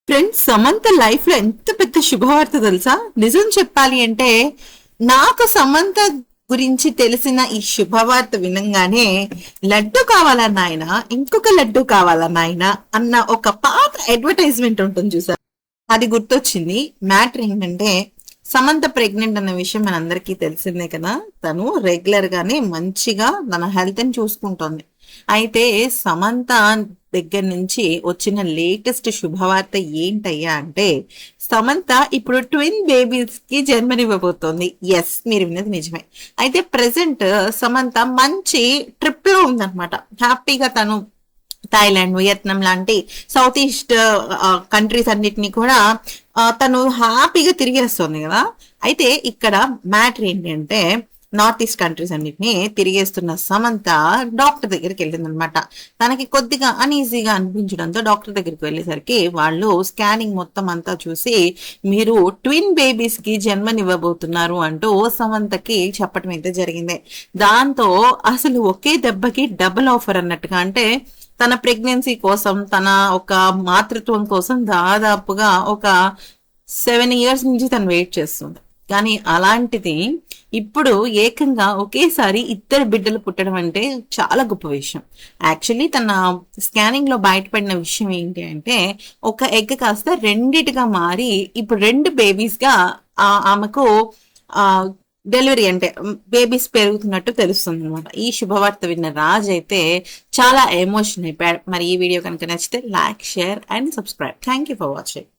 Friends, Samantha life లో ఎంత పెద్ద శుభవార్త తెలుసా? నిజం చెప్పాలి అంటే నాకు సమంత గురించి తెలిసిన ఈ శుభవార్త వినంగానే లడ్డు కావాలా నాయన, ఇంకొక లడ్డు కావాలా నాయన అన్న ఒక పాత అడ్వర్టైజ్మెంట్ ఉంటుంది చూసారు, అది గుర్తొచ్చింది. మ్యాటర్ ఏంటంటే సమంత ప్రెగ్నెంట్ అన్న విషయం మనందరికీ తెలిసిందే కదా. తను రెగ్యులర్ గానే మంచిగా తన హెల్త్ ని చూసుకుంటోంది. అయితే సమంత దగ్గర నుంచి వచ్చిన లేటెస్ట్ శుభవార్త ఏంటయ్యా అంటే, సమంత ఇప్పుడు ట్విన్ బేబీస్ కి జన్మనివ్వబోతోంది. ఎస్, మీరు విన్నది నిజమే. అయితే ప్రెసెంట్ సమంత మంచి ట్రిప్ లో ఉందన్నమాట. హ్యాపీగా తను థాయిలాండ్, వియత్నాం లాంటి సౌత్ ఈస్ట్ కంట్రీస్ అన్నిటిని కూడా తను హ్యాపీగా తిరిగేస్తుంది కదా. అయితే ఇక్కడ మ్యాటర్ ఏంటంటే, నార్త్ ఈస్ట్ కంట్రీస్ అన్నిటిని తిరిగేస్తున్న సమంత డాక్టర్ దగ్గరికి వెళ్ళిందనమాట. తనకి కొద్దిగా అన్ఈజీగా అనిపించడంతో డాక్టర్ దగ్గరికి వెళ్ళేసరికి వాళ్ళు స్కానింగ్ మొత్తం అంతా చూసి, మీరు ట్విన్ బేబీస్ కి జన్మనివ్వబోతున్నారు అంటూ సమంతకి చెప్పడం అయితే జరిగింది. దాంతో అసలు ఒకే దెబ్బకి డబుల్ ఆఫర్ అన్నట్టుగా, అంటే తన ప్రెగ్నెన్సీ కోసం, తన ఒక మాతృత్వం కోసం దాదాపుగా ఒక 7 years నుంచి తను వెయిట్ చేస్తుంది. కానీ అలాంటిది ఇప్పుడు ఏకంగా ఒకేసారి 2 బిడ్డలు పుట్టడం అంటే చాలా గొప్ప విషయం. యాక్చువల్లీ తన స్కానింగ్ లో బయటపడిన విషయం ఏంటి అంటే, ఒక ఎగ్ కాస్త రెండిటిగా మారి ఇప్పుడు 2 బేబీస్ గా ఆమెకు డెలివరీ, అంటే బేబీస్ పెరుగుతున్నట్టు తెలుస్తుంది అనమాట. ఈ శుభవార్త విన్న రాజ్ అయితే చాలా ఎమోషన్ అయిపోయాడు. మరి ఈ వీడియో కనుక నచ్చితే like, share and subscribe. Thank you for watching.